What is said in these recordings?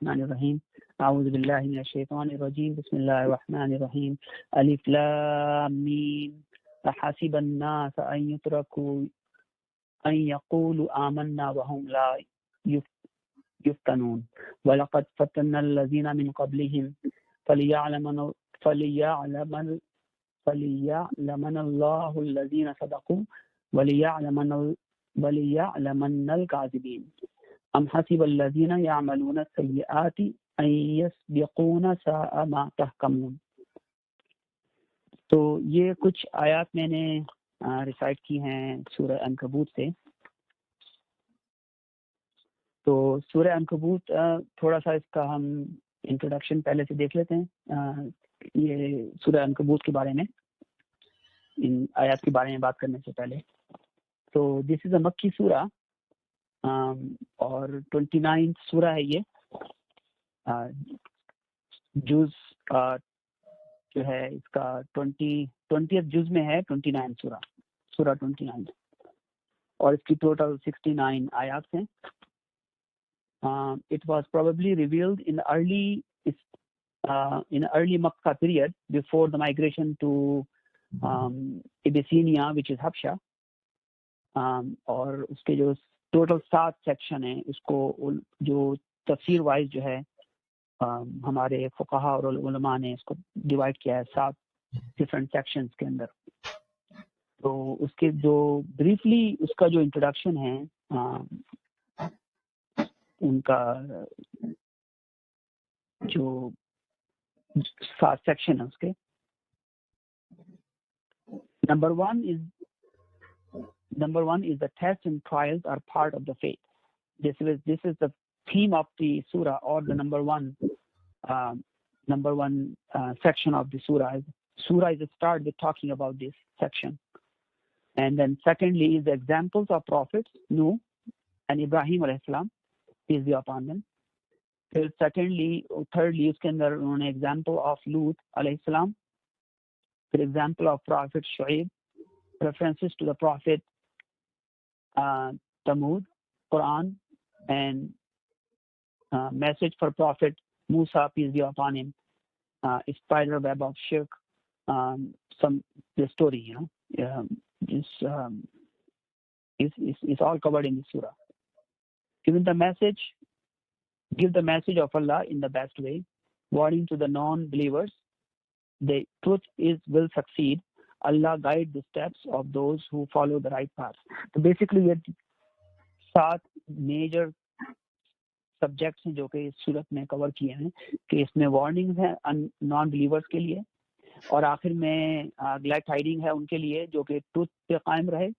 रहीम अऊज़ु बिल्लाहि मिनश शैतानिर रजीम बिस्मिल्लाहिर रहमानिर रहीम अलिफ लाम मीम अहसिबन नास अन युतरकू अन यक़ूलू आमन्ना व हुम ला युफ्तनून वलक़द फ़तन्ना अल्लज़ीना मिन क़ब्लिहिम फलियअलमन अल्लाहु सदक़ू वलियअलमन्नल काज़िबीन अम हसिबल्लज़ीना यअमलूना सय्यिआति अन यस्बिक़ूना साअ मा तहकमून। तो ये कुछ आयत मैंने रिसाइट की हैं सूरह अनकबूत से। तो सूरह अनकबूत थोड़ा सा इसका हम इंट्रोडक्शन पहले से देख लेते हैं। ये सूरह अनकबूत के बारे में, इन आयत के बारे में बात करने से पहले, तो दिस इज़ अ मक्की सूरा और 29 सूरा है ये। जुज जो है इसका 20th जुज में है 29 सूरा 29 और इसकी टोटल 69 आयत हैं। It was probably revealed in early Makkah period before the migration to Abyssinia, which is Habsha. और उसके जो टोटल 7 सेक्शन है, उसको जो तफसीर वाइज जो है हमारे फुक़हा और उलमा ने इसको डिवाइड किया है 7 डिफरेंट सेक्शंस के अंदर। तो उसके जो ब्रीफली उसका जो इंट्रोडक्शन है, उनका जो 7 सेक्शन है उसके, number one is the tests and trials are part of the faith. This is the theme of the surah, or the number one section of the surah. Surah is a start with talking about this section. And then secondly is the examples of prophets Nuh and Ibrahim alayhi salam, peace be upon them. Thirdly उसके अंदर उन्होंने example of Lut alayhi salam, for example of prophet Shu'aib, references to the prophet Thamud, Quran, and message for prophet Musa, peace be upon him, spider web of shirk, the story, is all covered in the surah. Give the message of Allah in the best way, warning to the non-believers, the truth will succeed. Allah guide the steps of those who follow the right path. तो basically ये 7 major subjects हैं जो कि इस सूरत में cover किए हैं, कि इसमें वार्निंग्स हैं नॉन बिलीवर्स के लिए, और आखिर में ग्लैड टाइडिंग है उनके लिए जो कि ट्रूथ पे कायम रहे,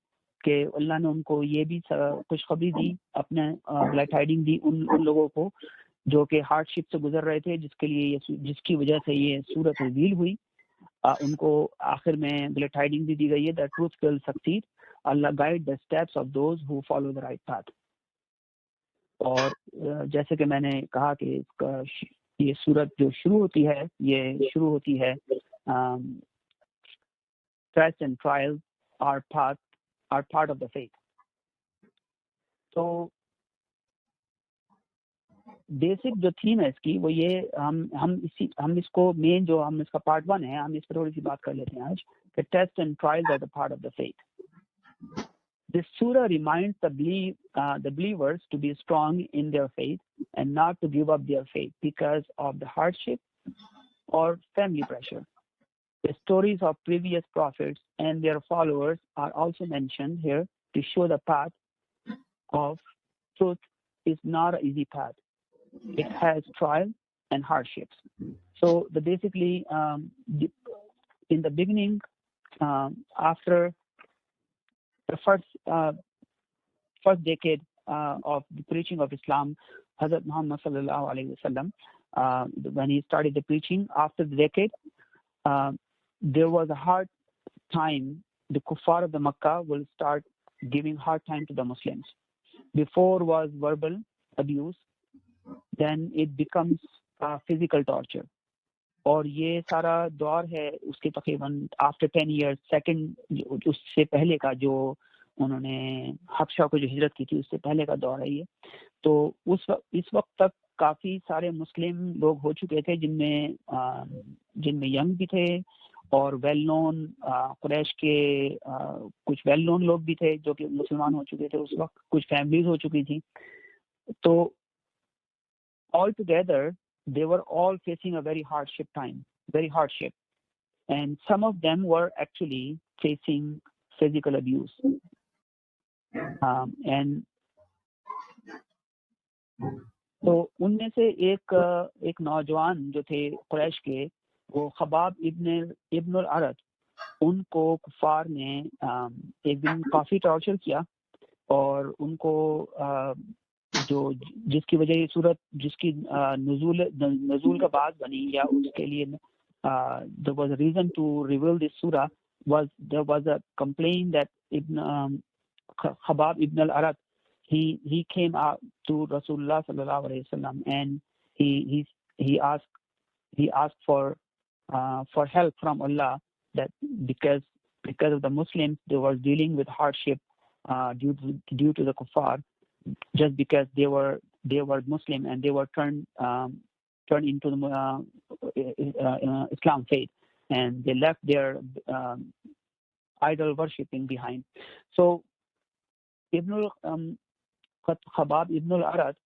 कि अल्लाह ने उनको ये भी खुशखबरी दी, अपने ग्लैड टाइडिंग दी उन लोगों को जो कि हार्डशिप से गुजर रहे थे, जिसकी वजह से ये सूरत रिवील हुई। उनको आखिर में ग्लैड टाइडिंग भी दी गई है, that truth will succeed, Allah guide the steps of those who follow the right path. और जैसे कि मैंने कहा कि इसका ये सूरत जो शुरू होती है test and trials are part of the faith. तो बेसिक जो थीम है इसकी वो ये, हम इसको मेन जो हम इसका पार्ट 1 है, हम इस पर थोड़ी सी बात कर लेते हैं आज, कि test and trials are the part of the faith. This surah reminds the believers to be strong in their faith and not to give up their faith because of the hardship or family pressure. The stories of previous prophets and their followers are also mentioned here to show the path of truth is not an easy path. It has trials and hardships. So basically, in the beginning, after the first decade of the preaching of Islam, Hazrat Muhammad sallallahu alaihi wasallam, when he started the preaching, after the decade, there was a hard time. The kuffar of the Makkah will start giving hard time to the Muslims. Before was verbal abuse, then it becomes physical torture. और ये सारा दौर है उसके तकरीबन after 10 years, second उससे पहले का, जो उन्होंने हबशा को जो हिजरत की थी उससे पहले का दौर है ये। तो इस वक्त तक काफी सारे मुस्लिम लोग हो चुके थे जिनमें जिनमें यंग भी थे और वेल नोन कुरैश के कुछ वेल नोन लोग भी थे जो कि मुसलमान हो चुके थे उस वक्त, कुछ फैमिलीज हो चुकी थी. तो all together they were all facing a very hardship, and some of them were actually facing physical abuse. And तो उनमें से एक नौजवान जो थे कुरैश के, वो खबाब इब्नुल अरत, उनको कुफार ने एक दिन काफी टॉर्चर किया और उनको जो जिसकी वजह ये सूरत जिसकी नजूल का बात बनी या उसके लिए there was a reason to reveal this surah there was a complaint that Khabab ibn al-Arat he came out to Rasulullah sallallahu alaihi wasallam and he asked for help from Allah, that because of the Muslims they were dealing with hardship due to the kuffar, just because they were Muslim and they were turned into the Islam faith, and they left their idol worshipping behind. So Khabab ibn al-Arad,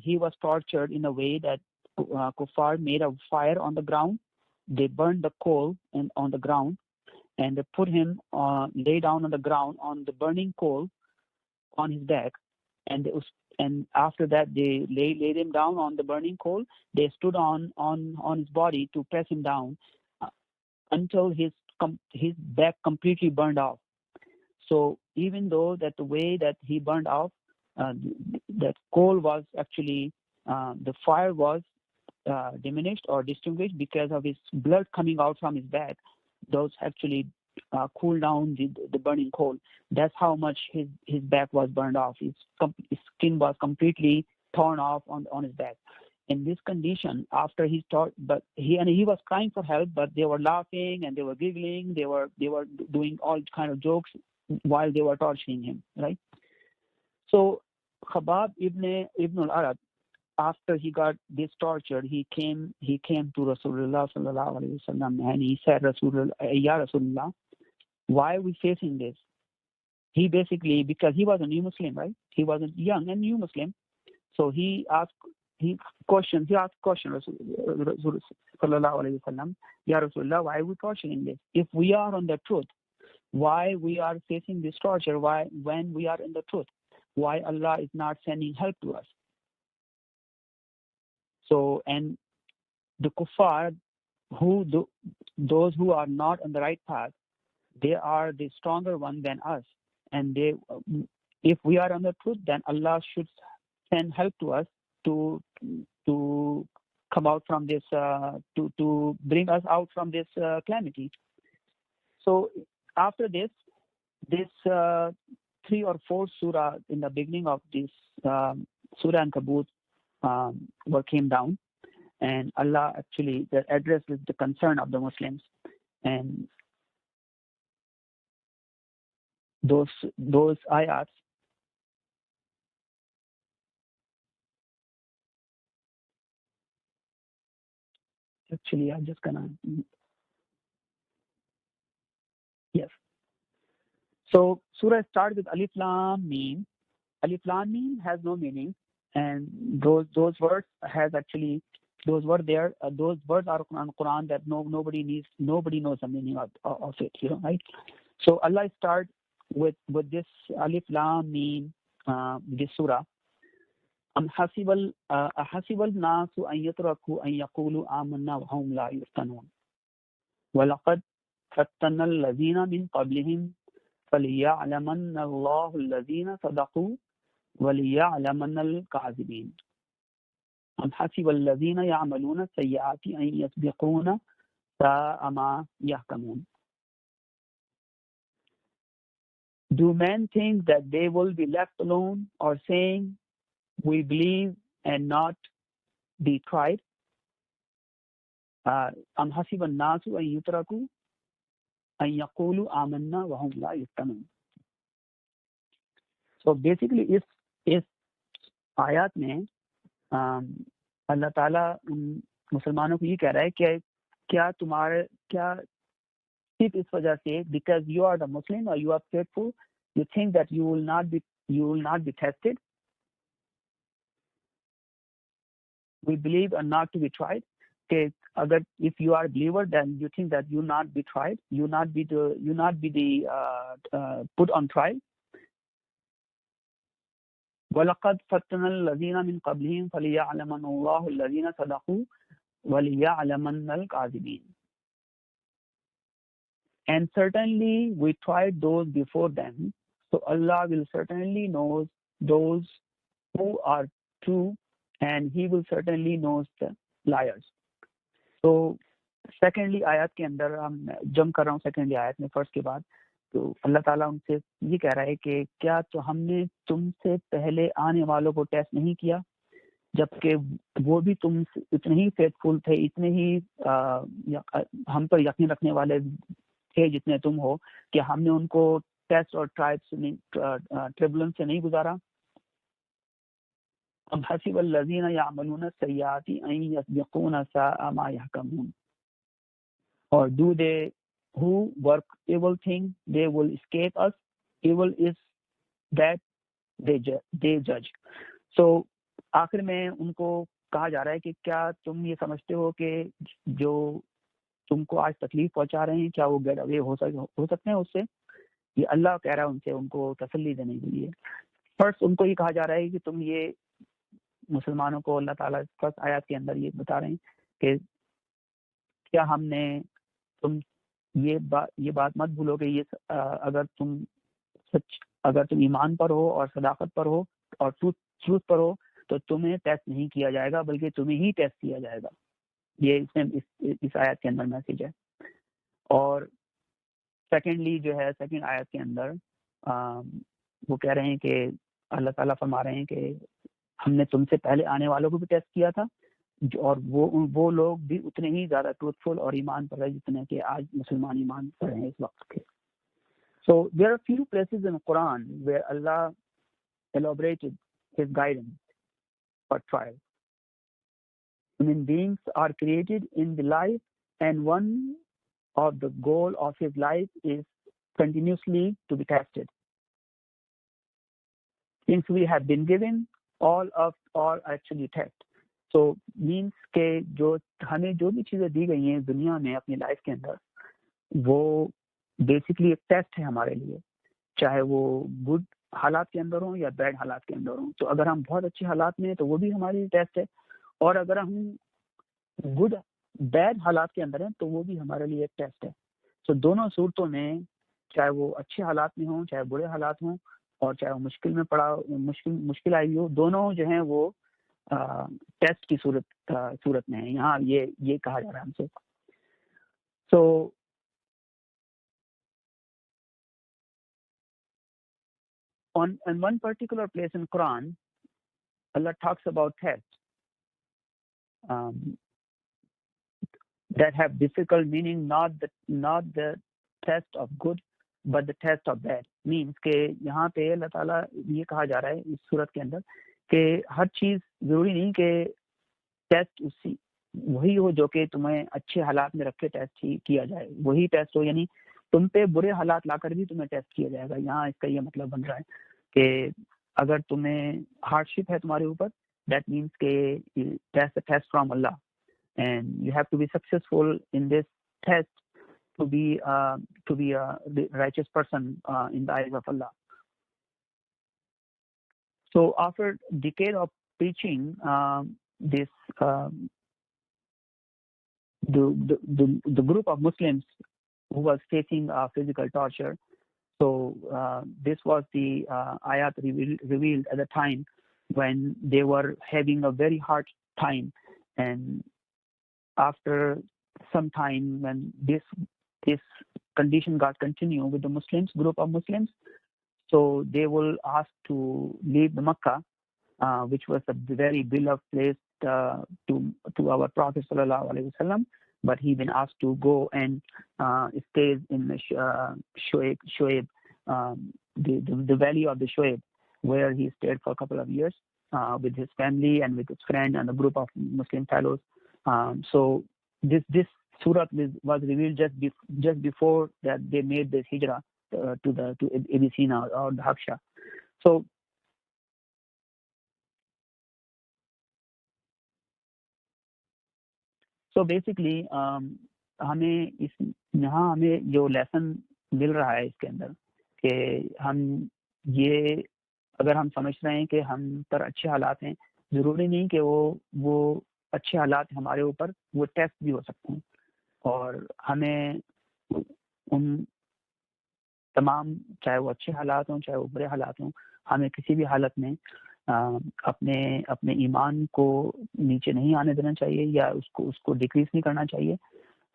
he was tortured in a way that kuffar made a fire on the ground. They burned the coal on the ground, and they put him lay down on the ground on the burning coal on his back, and after that they laid him down on the burning coal. They stood on his body to press him down until his back completely burned off. So even though that the way that he burned off, that coal was actually the fire was diminished or distinguished because of his blood coming out from his back, those actually cool down the burning coal. That's how much his back was burned off. His skin was completely torn off on his back. In this condition, after he was crying for help, but they were laughing and they were giggling. They were doing all kind of jokes while they were torturing him, right? So Khabab ibn al-Arad, after he got this tortured, he came to Rasulullah sallallahu alaihi wasallam and he said, Ya Rasulullah, why are we facing this? He basically, because he was a new Muslim, right? He was a young and new Muslim. So he asked question, Rasulullah sallallahu alaihi wasallam, Ya Rasulullah, why are we torturing this? If we are on the truth, why we are facing this torture? Why, when we are in the truth, why Allah is not sending help to us? So, and the kuffar, those who are not on the right path, they are the stronger one than us. And if we are on the truth, then Allah should send help to us to come out from this, to bring us out from this calamity. So after this 3 or 4 surah in the beginning of this Surah Ankabut came down, and Allah actually addressed the concern of the Muslims, and those ayats actually I'm just gonna yes. So surah starts with Alif Lam Mim. Alif Lam Mim has no meaning, and those words has actually those were there. Those words are on Quran that nobody knows the meaning of it, right? So Allah starts with this Alif Lam Mim, this surah. أحسب الناس أن يتركوا أن يقولوا آمنا وهم لا يفتنون ولقد فتنا الذين من قبلهم فليعلمن الله الذين صدقوا وليعلمن الكاذبين أم حسب الذين يعملون السيئات أن يسبقون ساء ما يحكمون. Do men think that they will be left alone, or saying, we believe and not be tried? أم حسب الناس أن يتركوا أن يقولوا آمنا وهم لا يفتنون. So basically इस आयत में अल्लाह ताला उन मुसलमानों को ये कह रहा है कि क्या सिर्फ इस वजह से, because you are the Muslim or you are faithful, you think that you will not be tested. We believe and not to be tried. Okay, if you are a believer, then you think that you not be tried, you not be put on trial. وَلَقَدْ فَتَّنَا الَّذِينَ مِنْ قَبْلِهِمْ فَلِيَعْلَمَنَّ اللَّهُ الَّذِينَ صَدَقُوا وَلِيَعْلَمَنَّ الْكَاذِبِينَ. And certainly we tried those before them, so Allah will certainly know those who are true, and He will certainly know the liars. So secondly आयत के अंदर हम jump कर रहा हूँ secondly आयत में first के बाद, तो अल्लाह ताला उनसे ये कह रहा है कि क्या तो हमने तुमसे पहले आने वालों को टेस्ट नहीं किया, जबकि वो भी तुम इतने ही फेथफुल थे, इतने ही हम पर यकीन रखने वाले थे जितने तुम हो, कि हमने उनको टेस्ट और ट्रिब्यूलेंस से नहीं गुजारा. अब हसीबल लज़ीना यामलूना सय्याती अन यस्बिकूना साअ मा यहकमून. Or do they who work evil thing, they will escape us? Evil is that they judge. So आखिर में उनको कहा जा रहा है कि क्या तुम ये समझते हो कि जो तुमको आज तकलीफ पहुंचा रहे हैं, क्या वो गेट अवे हो सकते हैं उससे? ये अल्लाह कह रहा है उनसे, उनको तसल्ली देने के लिए. फर्स्ट उनको ये कहा जा रहा है कि तुम ये मुसलमानों को अल्लाह ताला फर्स्ट आयत के अंदर ये बता रहे हैं कि क्या हमने तुम ये बात मत भूलो कि ये अगर तुम ईमान पर हो और सदाकत पर हो और ट्रूथ पर हो, तो तुम्हें टेस्ट नहीं किया जाएगा, बल्कि तुम्हें ही टेस्ट किया जाएगा. ये इस आयत के अंदर मैसेज है. और सेकेंडली जो है सेकेंड आयत के अंदर वो कह रहे हैं कि अल्लाह ताला फरमा रहे हैं कि हमने तुमसे पहले आने वालों को भी टेस्ट किया था, और वो लोग भी उतने ही ज्यादा ट्रूथफुल और ईमान पर है जितने कि आज मुसलमान ईमान पर हैं इस वक्त के. So there are few places in the Quran where Allah elaborated His guidance for trial. Human beings are created in the life, and one of the goal of his life is continuously to be tested. Since we have been given, all of are actually test. So means के जो हमें जो भी चीजें दी गई हैं दुनिया में अपनी लाइफ के अंदर, वो बेसिकली एक टेस्ट है हमारे लिए, चाहे वो गुड हालात के अंदर हो या बैड हालात के अंदर हो. तो अगर हम बहुत अच्छे हालात में हैं तो वो भी हमारे लिए टेस्ट है, और अगर हम गुड बैड हालात के अंदर हैं तो वो भी हमारे लिए एक टेस्ट है. तो दोनों सूरतों में, चाहे वो अच्छे हालात में हो चाहे बुरे हालात हों, और चाहे वो मुश्किल आई हो, दोनों जो हैं वो टेस्ट की सूरत में है. यहाँ ये कहा जा रहा है हमसे. So on one particular place in Quran, Allah talks about tests that have difficult meaning, not the test of good, but the test of bad. Means के यहाँ पे अल्लाह ताला ये कहा जा रहा है इस सूरत के अंदर कि हर चीज जरूरी नहीं कि टेस्ट वही हो जो कि तुम्हें अच्छे हालात में रख के टेस्ट ही किया जाए, वही टेस्ट हो, यानी तुम पे बुरे हालात लाकर भी तुम्हें टेस्ट किया जाएगा. यहाँ इसका ये मतलब बन रहा है कि अगर तुम्हें हार्डशिप है तुम्हारे ऊपर, दैट मीन्स के test from Allah, and you have to be successful in this test to be the righteous person in the eyes of Allah. So after a decade of preaching this the group of Muslims who was facing physical torture, so this was the ayat revealed at the time when they were having a very hard time. And after some time, when this condition got continued with the group of Muslims, so they will ask to leave the Makkah, which was a very beloved place to our Prophet sallallahu alaihi wasallam, but he been asked to go and stay in the Shuaib, the valley of the Shuaib, where he stayed for a couple of years. with his family and with his friend and a group of Muslim fellows. So this surah was revealed just before that they made this hijrah to Abyssinia or the Habsha. So basically हमें यहाँ हमें जो lesson मिल रहा है इसके अंदर कि हम ये अगर हम समझ रहे हैं कि हम पर अच्छे हालात हैं, ज़रूरी नहीं कि वो अच्छे हालात हमारे ऊपर वो टेस्ट भी हो सकते हैं, और हमें उन तमाम, चाहे वो अच्छे हालात हों चाहे वो बुरे हालात हों, हमें किसी भी हालत में अपने ईमान को नीचे नहीं आने देना चाहिए या उसको डिक्रीज नहीं करना चाहिए.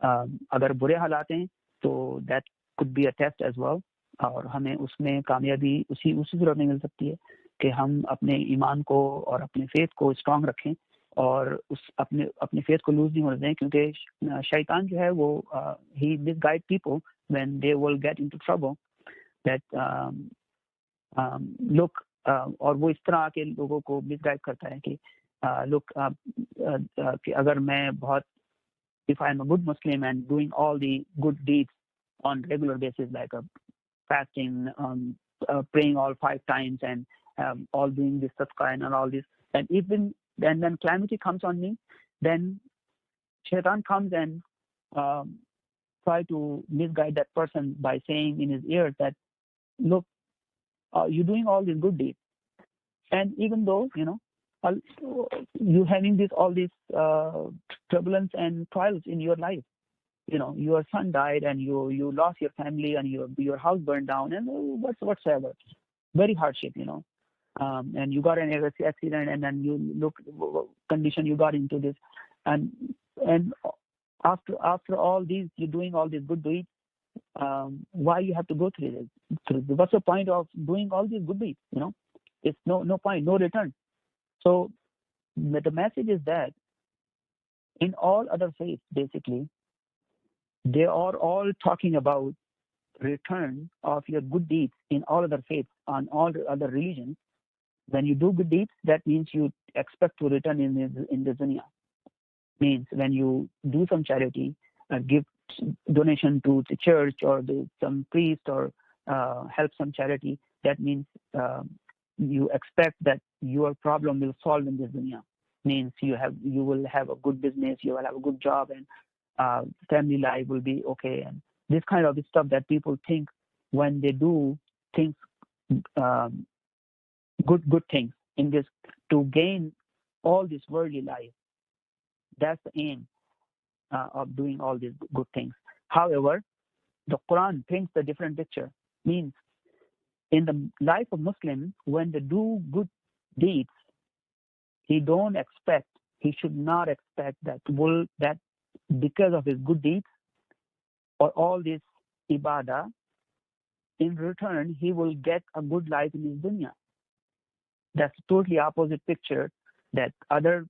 अगर बुरे हालात हैं तो that could be a test as well, और हमें उसमें कामयाबी उसी सूरत में मिल सकती है कि हम अपने ईमान को और अपने फेथ को स्ट्रांग रखें और अपने फेथ को लूज नहीं होने दें, क्योंकि शैतान जो है वो ही misguide people when they will get into trouble that look, और वो इस तरह के लोगों को मिसगाइड करता है कि लुक कि अगर मैं बहुत, if I am a good Muslim and doing all the good deeds on regular basis like fasting, praying all 5 times and all doing this sadaqah and all this, and even then calamity comes on me, then shaitan comes and try to misguide that person by saying in his ear that look, you're doing all these good deeds, and even though you having all these turbulence and trials in your life, your son died and you lost your family and your house burned down and whatsoever, very hardship, and you got an accident and then you look condition you got into this, and after all these, you're doing all these good deeds, why you have to go through this? What's the point of doing all these good deeds? It's no point, no return. So the message is that in all other faiths, basically, they are all talking about return of your good deeds in all other faiths, on all the other religions. When you do good deeds, that means you expect to return in the dunya. Means when you do some charity, give donation to the church or some priest or help some charity, that means you expect that your problem will solve in this dunya. Means you will have a good business, you will have a good job, and family life will be okay, and this kind of stuff that people think when they do things, good things in this, to gain all this worldly life. That's the aim of doing all these good things. However, the Quran paints a different picture. Means in the life of Muslim, when they do good deeds, he should not expect that because of his good deeds or all this ibadah, in return he will get a good life in his dunya. That's totally opposite picture that other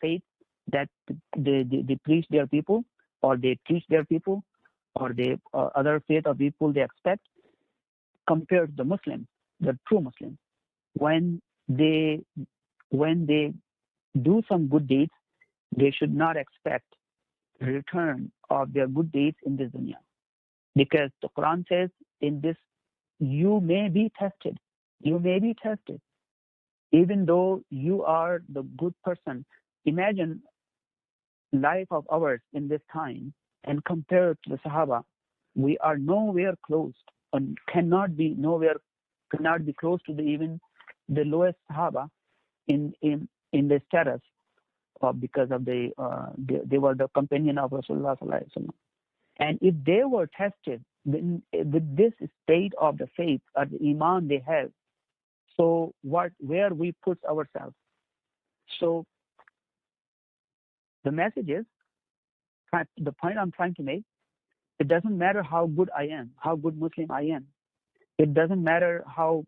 faiths that they preach their people, or they teach their people, or they other faith of people they expect, compared to the Muslims, the true Muslims. When they do some good deeds, they should not expect return of their good deeds in this dunya, because the Quran says in this, you may be tested, even though you are the good person. Imagine life of ours in this time and compare to the Sahaba. We are nowhere close, and cannot be close to even the lowest Sahaba in the status, because of they were the companion of Rasulullah sallallahu alaihi wasallam. And if they were tested with this state of the faith or the iman they have, so where we put ourselves. So the message is, the point I'm trying to make, it doesn't matter how good I am, how good Muslim I am. It doesn't matter how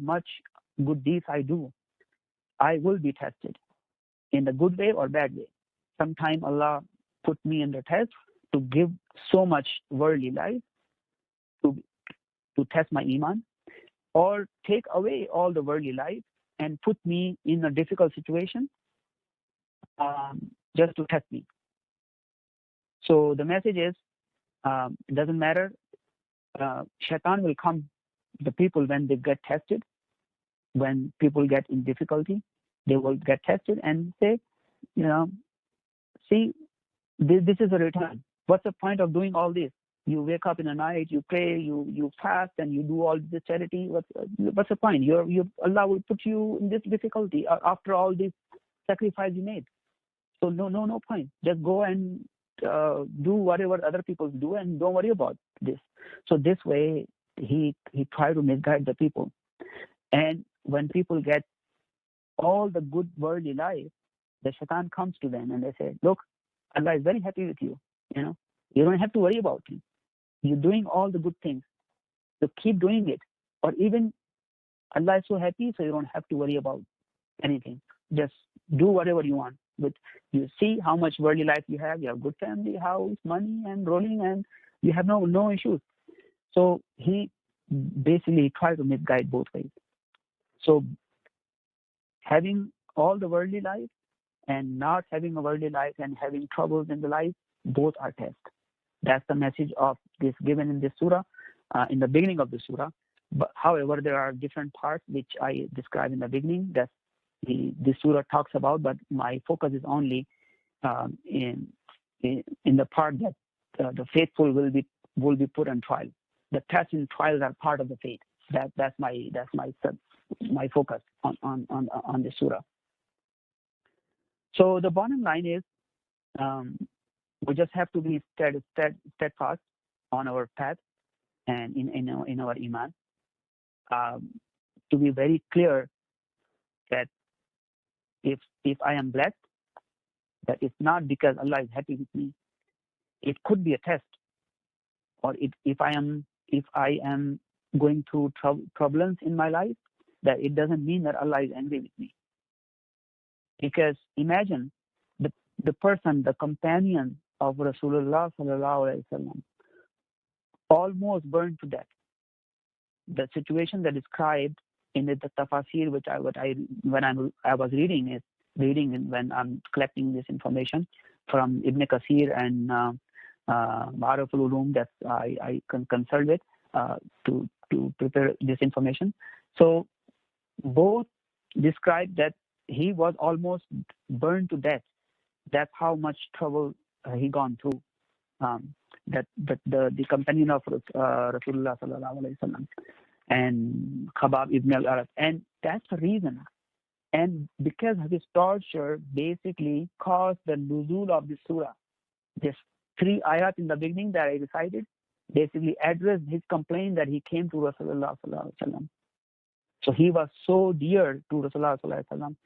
much good deeds I do. I will be tested in the good way or bad way. Sometime Allah put me under test to give so much worldly life to test my iman, or take away all the worldly life and put me in a difficult situation just to test me. So the message is, it doesn't matter. Shaitan will come the people when they get tested, when people get in difficulty, they will get tested and say, see, this is a return. What's the point of doing all this? You wake up in the night, you pray, you fast, and you do all this charity. What's the point? Allah will put you in this difficulty after all this sacrifice you made. So no point. Just go and do whatever other people do, and don't worry about this. So this way, he tried to misguide the people. And when people get all the good worldly life, the shaitan comes to them and they say, look, Allah is very happy with you. You don't have to worry about him. You're doing all the good things. So keep doing it. Or even Allah is so happy, so you don't have to worry about anything. Just do whatever you want. But you see how much worldly life you have. You have good family, house, money, and rolling, and you have no issues. So he basically tried to misguide both ways. So having all the worldly life and not having a worldly life and having troubles in the life, both are tests. That's the message of this given in this surah, in the beginning of the surah. But however, there are different parts which I described in the beginning that the surah talks about, but my focus is only in the part that the faithful will be put on trial. The tests and trials are part of the faith. That's my focus on the surah. So the bottom line is, we just have to be steadfast on our path and in our iman. To be very clear that if I am blessed, that it's not because Allah is happy with me. It could be a test, or if I am going through problems in my life, that it doesn't mean that Allah is angry with me. Because imagine the person, the companion of Rasulullah sallallahu alaihi wasallam, almost burned to death. The situation that is described in the tafasir, which I was reading when I'm collecting this information from Ibn Kathir and Ma'arif al-Ulum that I consult with to prepare this information. So both describe that he was almost burned to death. That's how much trouble he gone through. That the companion of Rasulullah sallallahu alaihi wasallam and Khabab ibn al-Arab, and that's the reason. And because of his torture, basically caused the nuzul of the surah. This 3 ayat in the beginning that I recited basically addressed his complaint that he came to Rasulullah sallallahu alaihi wasallam. So he was so dear to Rasulullah sallallahu alaihi wasallam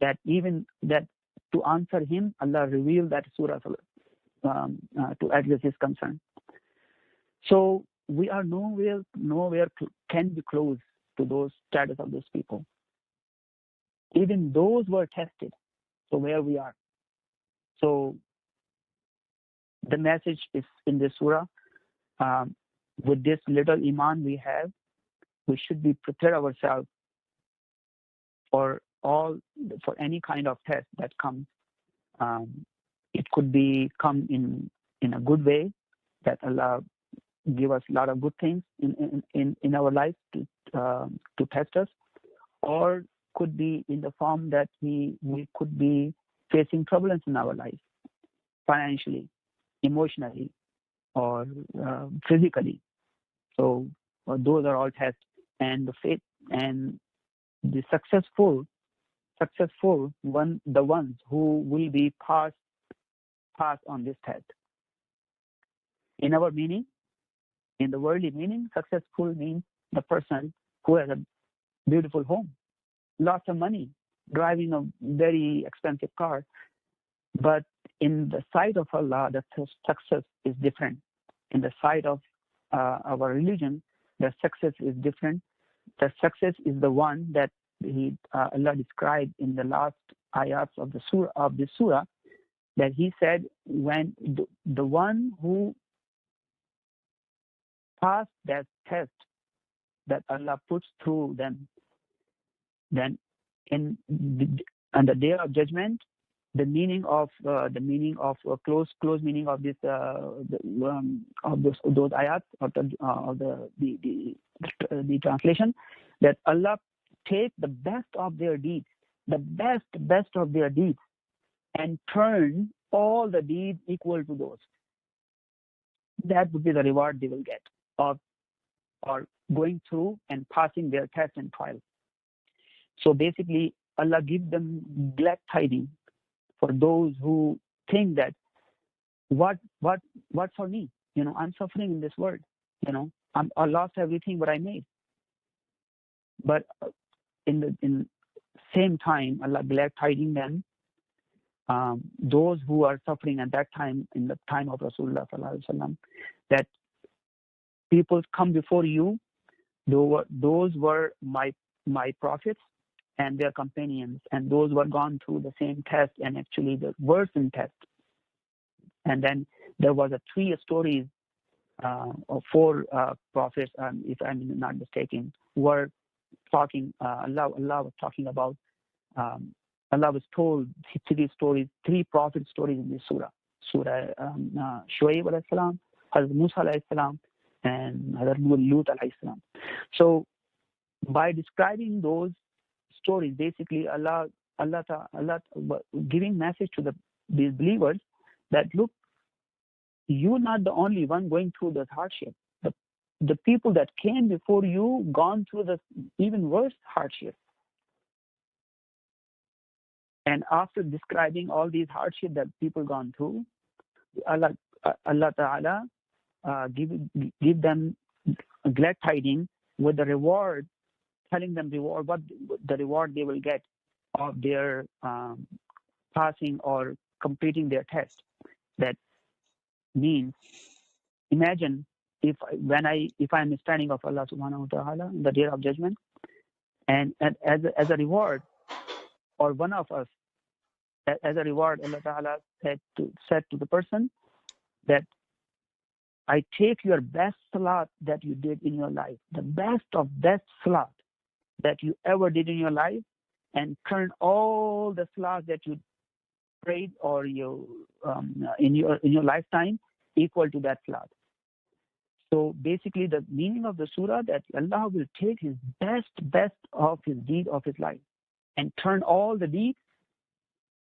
that even that to answer him, Allah revealed that surah to address his concern. So we are nowhere can be close to those status of those people. Even those were tested. So where we are. So the message is in this surah. With this little iman we have, we should be prepared ourselves for any kind of test that comes. It could be come in a good way, that Allah give us a lot of good things in our life to test us, or could be in the form that we could be facing problems in our life, financially, emotionally, or physically. So those are all tests, and the faith and the successful one, the ones who will be passed on this test. In our meaning, in the worldly meaning, successful means the person who has a beautiful home, lots of money, driving a very expensive car. But in the sight of Allah, the success is different. In the sight of our religion, the success is different. The success is the one that Allah described in the last ayats of the surah, that He said, when the one who passed that test that Allah puts through them, then in on the day of judgment. The meaning of close meaning of this of those ayats of the translation, that Allah take the best of their deeds, the best of their deeds, and turn all the deeds equal to those. That would be the reward they will get of or going through and passing their test and trial. So basically, Allah gives them glad tidings for those who think that what for me? I'm suffering in this world. I lost everything what I made. But in the same time, Allah glad tidings them, those who are suffering at that time, in the time of Rasulullah sallallahu alaihi wasallam, that people come before you. Those were my prophets and their companions, and those were gone through the same test, and actually the worsened test. And then there was 3 stories of 4 prophets, if I'm not mistaken, were talking. Allah was talking about. Allah was told 3 stories, 3 prophet stories in this surah. Surah Shuaib alayhi salam, Hazrat Musa alayhi salam, and Hazrat Lut alayhi salam. So by describing those stories, basically Allah giving message to these believers that, look, you're not the only one going through this hardship. The people that came before you gone through the even worse hardship. And after describing all these hardships that people gone through, Allah Ta'ala give them glad tidings with the reward, telling them what the reward they will get of their passing or completing their test. That means, imagine if I'm standing of Allah Subhanahu wa Taala in the day of judgment, and as a reward, or one of us, as a reward, Allah Ta'ala said to the person that I take your best salat that you did in your life, the best of best salat that you ever did in your life, and turn all the salat that you prayed or you in your lifetime equal to that salat. So basically, the meaning of the surah, that Allah will take his best of his deed of his life and turn all the deeds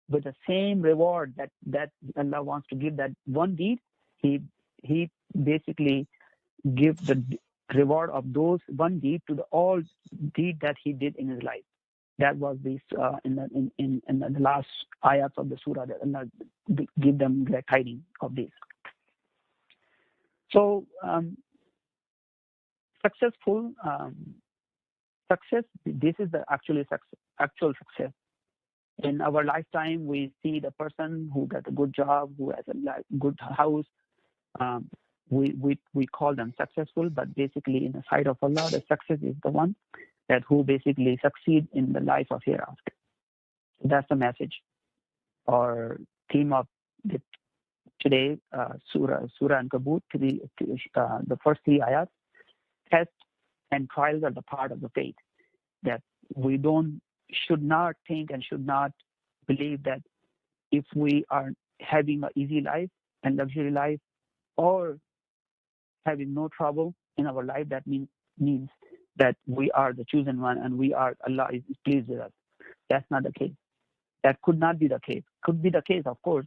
with the same reward that Allah wants to give that one deed. He basically give the reward of those one deed to the all deed that he did in his life. That was this in the last ayats of the surah, that Allah give them glad tidings of this. So successful success. This is the actual success. In our lifetime, we see the person who got a good job, who has a good house. We call them successful, but basically, in the sight of Allah, the success is the one that who basically succeed in the life of hereafter. So that's the message or theme of today, Surah Ankabut. The first 3 ayats. Tests and trials are the part of the faith. That we should not think and should not believe that if we are having an easy life and luxury life, or having no trouble in our life, that means that we are the chosen one and Allah is pleased with us. That's not the case. That could not be the case. Could be the case, of course,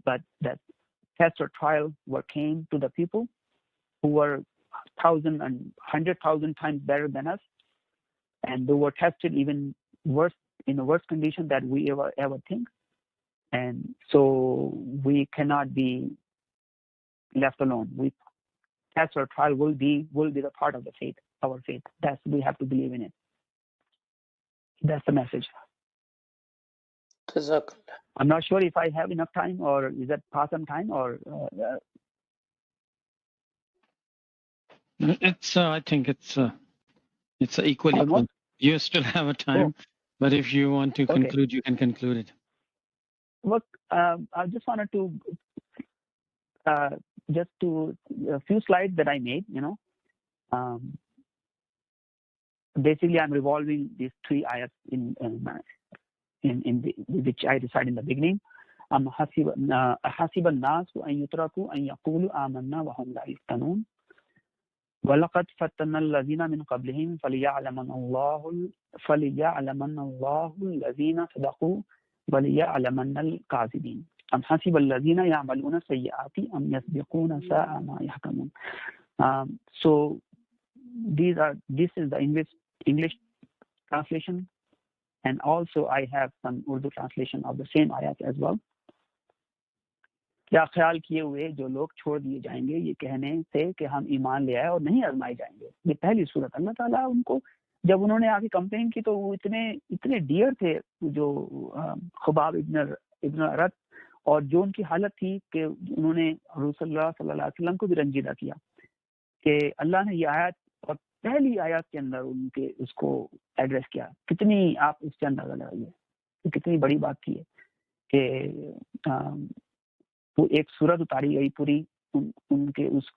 but that test or trial came to the people who were 1,000 and 100,000 times better than us, and they were tested even worse, in a worse condition that we ever think. And so we cannot be left alone. Test or trial will be the part of the faith, our faith. We have to believe in it. That's the message. I'm not sure if I have enough time, or is that past some time, or it's I think it's equally almost? You still have a time, but if you want to conclude, you can conclude it. Look, I just wanted to a few slides that I made, basically I'm revolving these three ayats in which I recited in the beginning. حسب الناس أن يتركوا أن يقولوا آمنا وهم لا يفتنون وَلَقَدْ فَتَنَّا الَّذِينَ مِنْ قَبْلِهِمْ فَلِيَعْلَمَنَّ اللَّهُ الَّذِينَ صَدَقُوا وَلِيَعْلَمَنَّ الْكَاذِبِينَ أَمْ حَسِبَ الَّذِينَ يَعْمَلُونَ السَّيِّئَاتِ أَمْ يَسْبِقُونَ سَاءَ مَا يَحْكُمُونَ. So this is the English translation, and also I have some Urdu translation of the same ayat as well. क्या ख्याल किए हुए जो लोग छोड़ दिए जाएंगे ये कहने से कि हम ईमान ले आए और नहीं आजमाए जाएंगे। ये पहली सूरत। अल्लाह ताला उनको जब उन्होंने आके कंप्लेन की तो वो इतने डियर थे, जो खुबाब इब्न अरत, और जो उनकी हालत थी कि उन्होंने रसूलुल्लाह सल्लल्लाहु अलैहि वसल्लम को भी रंजीदा किया कि अल्लाह ने ये आयत और पहली आयत के अंदर उनके उसको एड्रेस किया। कितनी आप उससे अंदाजा लगाइए तो कितनी बड़ी बात थी कि वो एक सूरत उतारी गई पूरी उनके उस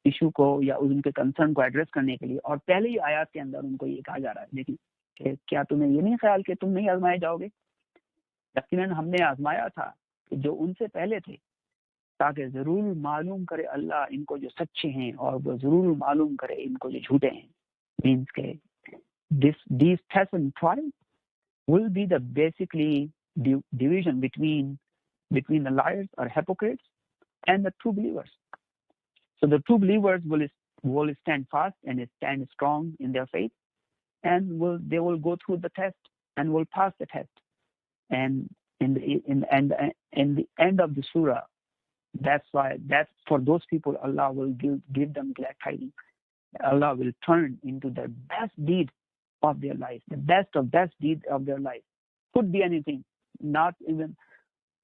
इशू को या उनके कंसर्न को एड्रेस करने के लिए, और पहले ही आयत के अंदर उनको ये कहा जा रहा है, देखिए क्या तुम्हें ये नहीं ख्याल कि तुम नहीं आजमाए जाओगे? यकीनन हमने आजमाया था कि जो उनसे पहले थे, ताकि जरूर मालूम करे अल्लाह इनको जो सच्चे हैं और वो जरूर मालूम करे इनको जो झूठे हैं। मीन्स के these tests and trials will be the basically division between the liars or hypocrites and the true believers. So the true believers will stand fast and stand strong in their faith, and they will go through the test and will pass the test. And in the end of the surah, that's for those people Allah will give them glad tidings. Allah will turn into the best deed of their life, the best deed of their life. Could be anything, not even.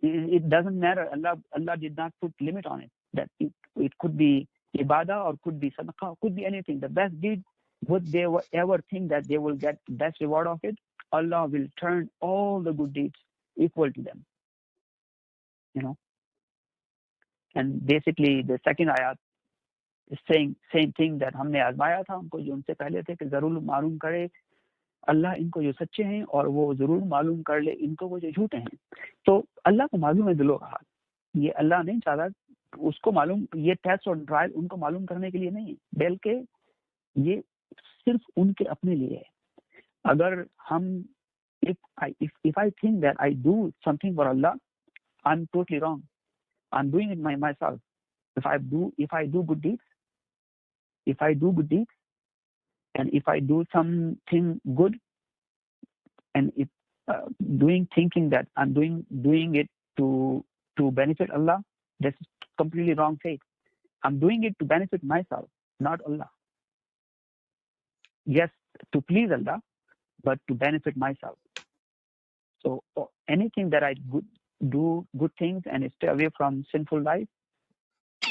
It doesn't matter. Allah did not put limit on it. That it could be ibadah or could be sadaqah, could be anything. The best deed, would they ever think that they will get the best reward of it? Allah will turn all the good deeds equal to them. And basically the second ayat is saying same thing, that हमने आजमाया था उनको जो उनसे पहले थे कि जरूर मालूम करे अल्लाह इनको जो सच्चे हैं और वो जरूर मालूम कर ले इनको वो जो झूठे हैं। तो अल्लाह को मालूम है दिलों का हाल। ये अल्लाह नहीं चाहता उसको मालूम, ये टेस्ट और ट्रायल उनको मालूम करने के लिए नहीं है, बल्कि ये सिर्फ उनके अपने लिए है। अगर हम if I think that I do something for Allah, I'm totally wrong. I'm doing it myself. If I do good deeds, and if I do something good, and if thinking that I'm doing it to benefit Allah, that's completely wrong faith. I'm doing it to benefit myself, not Allah. Yes, to please Allah, but to benefit myself. So anything that I do good things and stay away from sinful life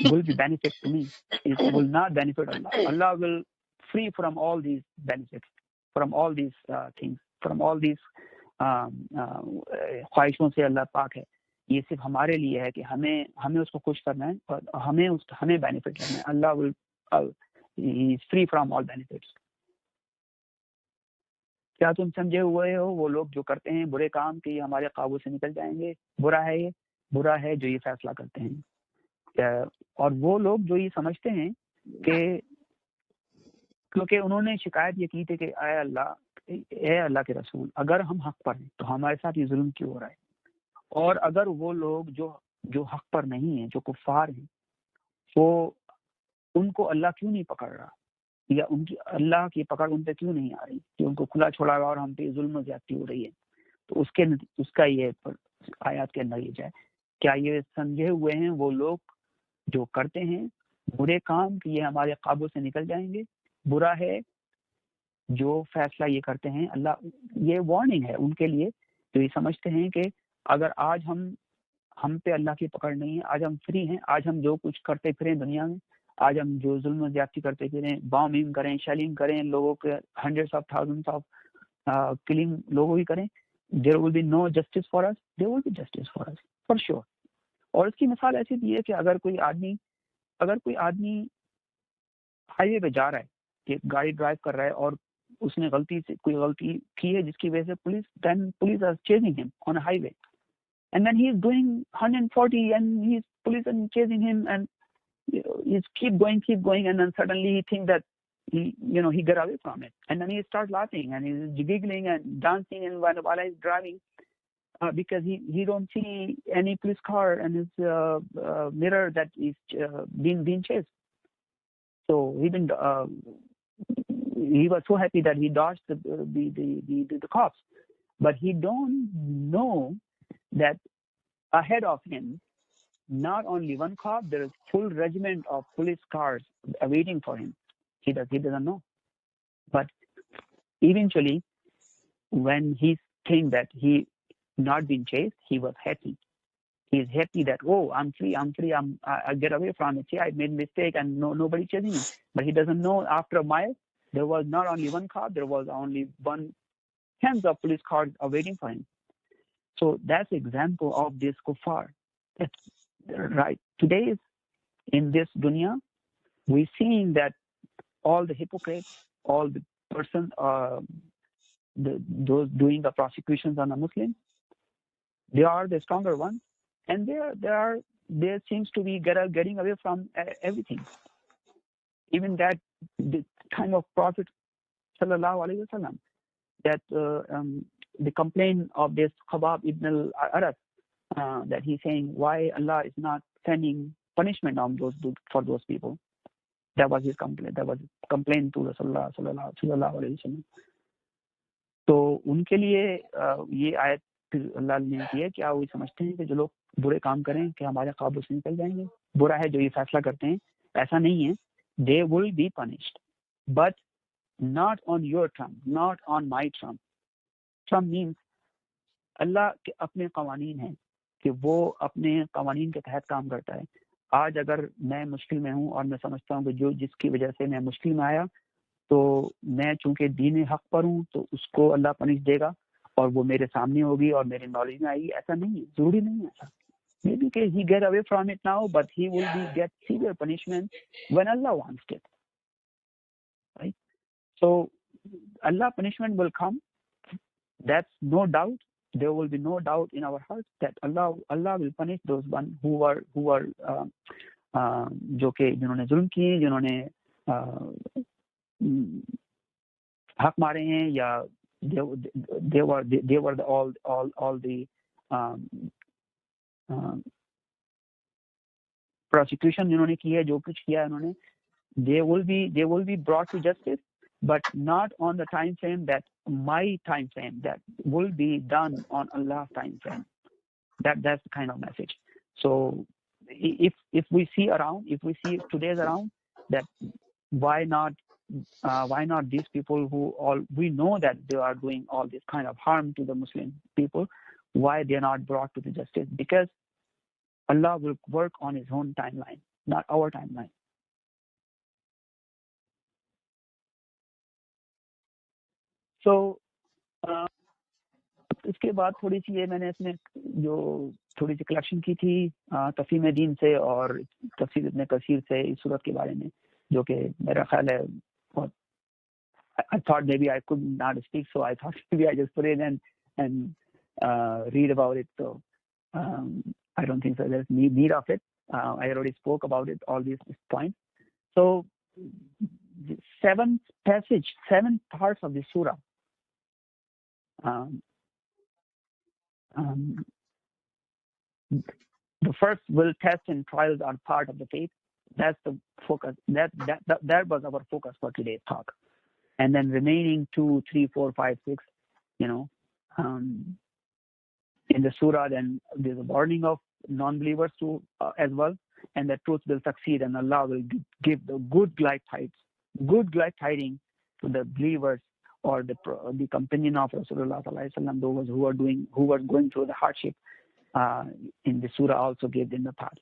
will be benefit to me. It will not benefit Allah. Allah will free from all these benefits, from all these things, from all these ख्वाहिशों से अल्लाह पाक है। ये सिर्फ हमारे लिए है कि हमें उसको खुश करना है और हमें बेनिफिट करना है। Allah will he is free from all benefits. क्या तुम समझे हुए हो वो लोग जो करते हैं बुरे काम कि हमारे काबू से निकल जाएंगे? बुरा है जो ये फैसला करते हैं। और वो लोग जो ये समझते हैं कि क्योंकि उन्होंने शिकायत ये की थी कि ए अल्लाह के रसूल, अगर हम हक पर हैं तो हमारे साथ ये जुल्म क्यों हो रहा है? और अगर वो लोग जो हक पर नहीं है, जो कुफार हैं, वो उनको अल्लाह क्यों नहीं पकड़ रहा, या उनकी अल्लाह की पकड़ उन पे क्यों नहीं आ रही कि उनको खुला छोड़ा हुआ और हम पे जुल्म ज्यादती हो रही है? तो उसका ये आयत के अंदर ये जाए, क्या ये समझे हुए हैं वो लोग जो करते हैं बुरे काम कि ये हमारे काबू से निकल जाएंगे? बुरा है जो फैसला ये करते हैं। अल्लाह ये वार्निंग है उनके लिए जो ये समझते हैं कि अगर आज हम पे अल्लाह की पकड़ नहीं है, आज हम फ्री हैं, आज हम जो कुछ करते फिरें दुनिया में, आज हम जो जुल्म ज्यादती करते फिरें, बॉम्बिंग करें, शेलिंग करें, लोगों के hundreds of thousands of killing लोगों की करें, there will be no justice for us, there will be justice for us for sure. और इसकी मिसाल ऐसी भी है कि अगर कोई आदमी हाईवे पे जा रहा है, एक गाड़ी ड्राइव कर रहा है और उसने कोई गलती की है जिसकी वजह से police are chasing him on a highway, and then he's doing 140 and police are chasing him, and he's keep going, and then suddenly he thinks that he got away from it, and then he starts laughing and he's giggling and dancing, and while he's driving, because he don't see any police car and his mirror that is being chased. So he was so happy that he dodged the cops, but he don't know that ahead of him, not only one cop, there is full regiment of police cars awaiting for him. He doesn't know. But eventually, when he think that he not been chased, he was happy. He's happy that, oh, I'm free, I get away from it. See, I made a mistake and nobody chasing me. But he doesn't know after a mile, there was not only one cop, there was only tens of police cars awaiting for him. So that's example of this kuffar. That's right. Today, in this dunya, we're seeing that all the hypocrites, all the persons, those doing the prosecutions on the Muslims, they are the stronger ones, and there seems to be getting away from everything. Even that the time of Prophet sallallahu alaihi wasallam, that the complaint of this Khabbab ibn al-Arat, that he's saying why Allah is not sending punishment on for those people. That was his complaint. That was complaint to Rasulullah sallallahu alaihi wasallam. तो उनके लिए ये आयत अल्लाह ने की है कि आप समझते हैं कि जो लोग बुरे काम करें कि हमारे काबू से निकल जाएंगे. बुरा है जो ये फैसला करते हैं, ऐसा नहीं है. They will be punished, but not on your term, not on my term. Term means अल्लाह के अपने कवानीन हैं कि वो अपने कवानीन के तहत काम करता है. आज अगर मैं मुश्किल में हूँ और मैं समझता हूँ कि जिसकी वजह से मैं मुश्किल में आया, तो मैं चूंकि दीन हक पर हूँ तो उसको अल्लाह पनिश देगा और वो मेरे सामने होगी और मेरे नॉलेज में आएगी. ऐसा नहीं है, जरूरी नहीं है ऐसा. Maybe he get away from it now, but he will get severe punishment when Allah wants it. Right? So Allah punishment will come. That's no doubt. There will be no doubt in our hearts that Allah will punish those one who are जो कि जिन्होंने जुल्म किए, जिन्होंने हक मारे हैं, या they were all the prosecution जिन्होंने की है, जो कुछ किया उन्होंने, they will be brought to justice, but not on the time frame that my time frame, that will be done on Allah's time frame. That's the kind of message. So if we see today's around, that why not these people who we know that they are doing all this kind of harm to the Muslim people, why they are not brought to the justice? Because Allah will work on his own timeline, not our timeline. So इसके बाद थोड़ी सी ये मैंने इसमें जो थोड़ी सी collection की थी तफहीम दीन से और तफसीर इब्न कसीर से इस सूरत के बारे में, जो कि मेरा ख्याल है बहुत, I thought maybe I could not speak, so I thought maybe I just put it in and read about it. So I don't think so there's need of it. I already spoke about it, all these points. So 7 parts of the surah. The first will test and trials are part of the faith. That's the focus. That was our focus for today's talk. And then remaining 2, 3, 4, 5, 6, in the surah, then there's a warning of non-believers too as well, and the truth will succeed, and Allah will give the good glad tidings to the believers or the companion of Rasulullah sallallahu alaihi wasallam, those who were going through the hardship. In the surah also gave them the path,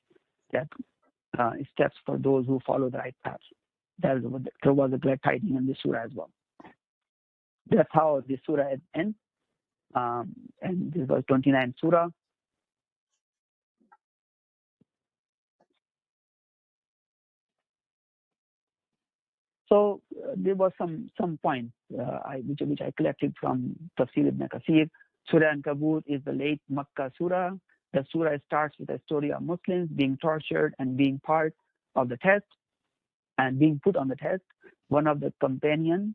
that steps for those who follow the right path. There was a glad tidings in the surah as well. That's how the surah ends. And this was 29th surah. So there was some points which I collected from Tafsir ibn Kathir. Surah Ankabut is the late Makkah surah. The surah starts with a story of Muslims being tortured and being part of the test and being put on the test. One of the companions,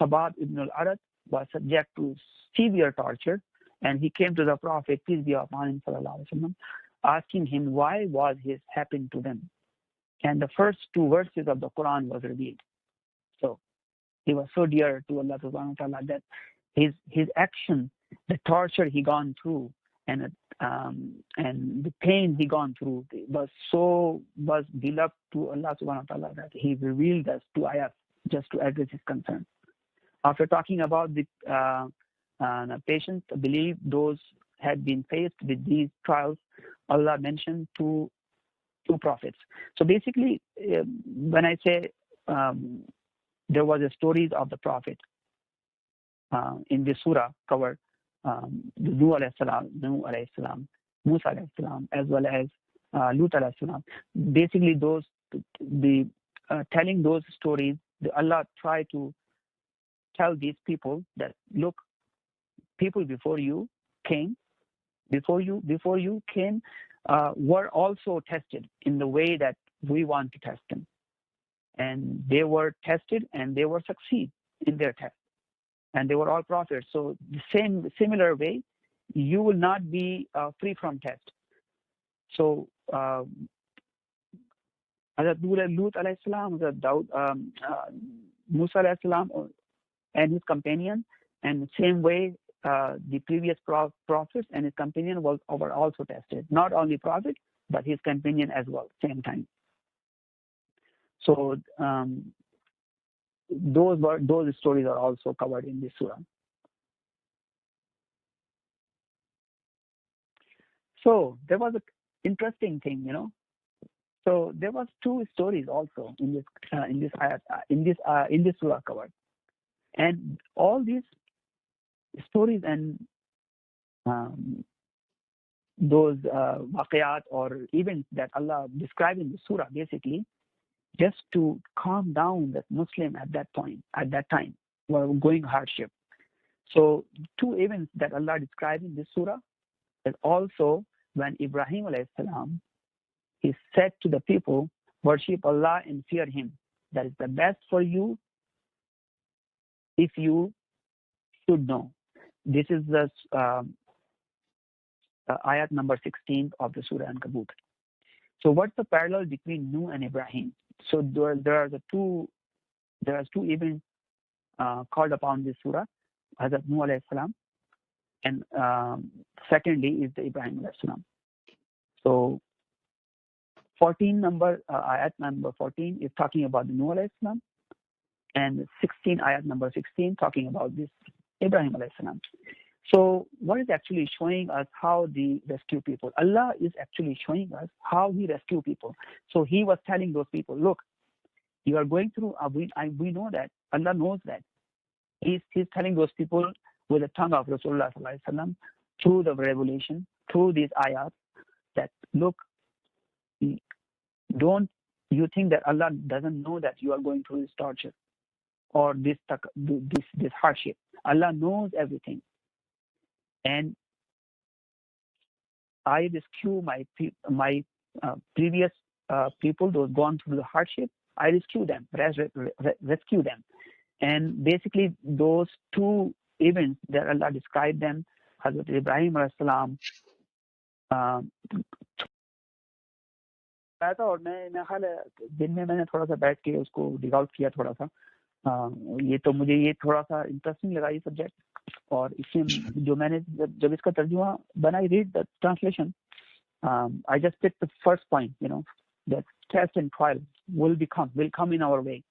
Khabbab ibn al-Arat, was subject to severe torture, and he came to the Prophet, peace be upon him, sallallahu alaihi wasallam, asking him why was this happened to them. And the first two verses of the Quran was revealed. So he was so dear to Allah subhanahu wa ta'ala that his action, the torture he gone through, and the pain he gone through was beloved to Allah subhanahu wa ta'ala that he revealed us to ayat just to address his concern. After talking about the patients, believe those had been faced with these trials, Allah mentioned two prophets. So basically, when I say there was a stories of the prophet in this surah covered Nuh alayhi salam, Musa alayhi salam, as well as Lut alayhi salam. Basically, those telling those stories, Allah tried to tell these people that look, people before you came were also tested in the way that we want to test them, and they were tested and they were succeed in their test, and they were all prophets. So the similar way, you will not be free from test. So Hazrat Lut alayhi salam, Musa alayhi salam, and his companion, and the same way the previous prophets and his companion were also tested. Not only prophet, but his companion as well, same time. So those stories are also covered in this surah. So there was an interesting thing, So there was two stories also in this ayat, in this surah covered, and all these stories and those waqiyat or events that Allah described in the surah, basically just to calm down the Muslim at that time were going hardship. So two events that Allah described in this surah is also when Ibrahim alayhi salam, he said to the people, worship Allah and fear him. That is the best for you if you should know. This is the ayat number 16 of the Surah Ankabut. So what's the parallel between Nuh and Ibrahim? So there are two events called upon this surah, Hazrat Nuh alayhi salam, and secondly is the Ibrahim alayhi salam. So ayat number 14 is talking about the Nuh alayhi salam, and 16 ayat number 16 talking about this Ibrahim alayhi salam. So what is actually showing us how they rescue people? Allah is actually showing us how he rescue people. So he was telling those people, look, you are going through, we know that, Allah knows that. He's telling those people with the tongue of Rasulullah sallallahu alaihi wasallam, through the revelation, through these ayats, that look, don't you think that Allah doesn't know that you are going through this torture or this hardship? Allah knows everything. And I rescue my previous people, those gone through the hardship. I rescue them, rescue them. And basically, those two events that Allah described them, Hazrat Ibrahim alayhi salam, और मैं ख्याल दिन में मैंने थोड़ा सा बैठ के उसको डिगआउट किया थोड़ा सा. मुझे ये थोड़ा सा इंटरेस्टिंग लगा ये सब्जेक्ट, और इसमें जो मैंने जब इसका तर्जुमा when I read the translation, I just picked the first point, that test and trial will come in our way.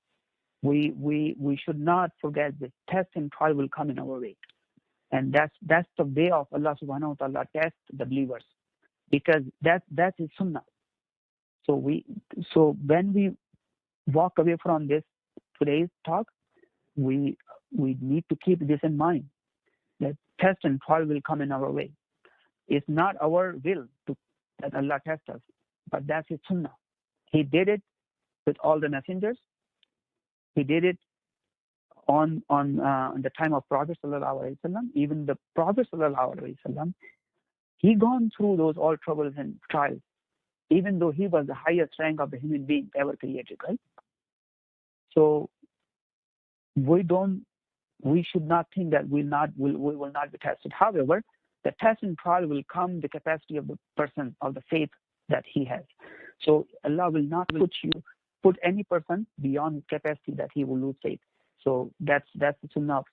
We should not forget that test and trial will come in our way, and that's the way of Allah subhanahu wa ta'ala test the believers, because that is sunnah. So when we walk away from this today's talk, we need to keep this in mind, that test and trial will come in our way. It's not our will that Allah tests us, but that's his sunnah. He did it with all the messengers, He did it on the time of Prophet sallallahu alaihi wasallam. Even the Prophet sallallahu alaihi wasallam, he gone through those all troubles and trials, even though he was the highest rank of the human being ever created, right? So we should not think that we will not be tested. However, the test and trial will come the capacity of the person, of the faith that he has. So Allah will not put any person beyond his capacity that he will lose faith. So that's the sunnah of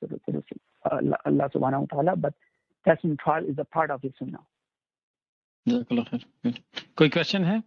Allah subhanahu wa ta'ala, but test and trial is a part of his sunnah. Jazakallah khair. Good. कोई question है?